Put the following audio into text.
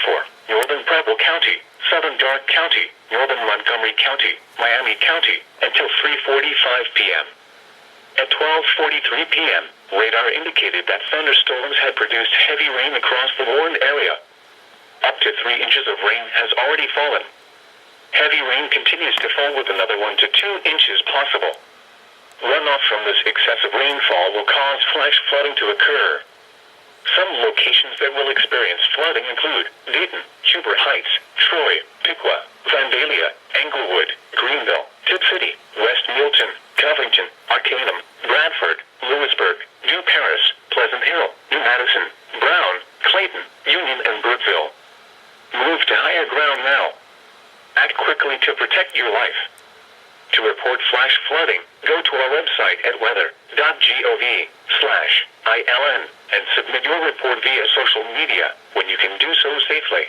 for northern Preble County, southern Darke County, northern Montgomery County, Miami County, until 3:45 p.m. At 12:43 p.m., radar indicated that thunderstorms had produced heavy rain across the warned area. Up to 3 inches of rain has already fallen. Heavy rain continues to fall with another 1 to 2 inches possible. Runoff from this excessive rainfall will cause flash flooding to occur. Some locations that will experience flooding include Dayton, Huber Heights, Troy, Piqua, Vandalia, Englewood, Greenville, Tip City, West Milton, Covington, Arcanum, Bradford, Lewisburg, New Paris, Pleasant Hill, New Madison, Brown, Clayton, Union, and Brookville. Move to higher ground now. Act quickly to protect your life. To report flash flooding, go to our website at weather.gov/ILN and submit your report via social media when you can do so safely.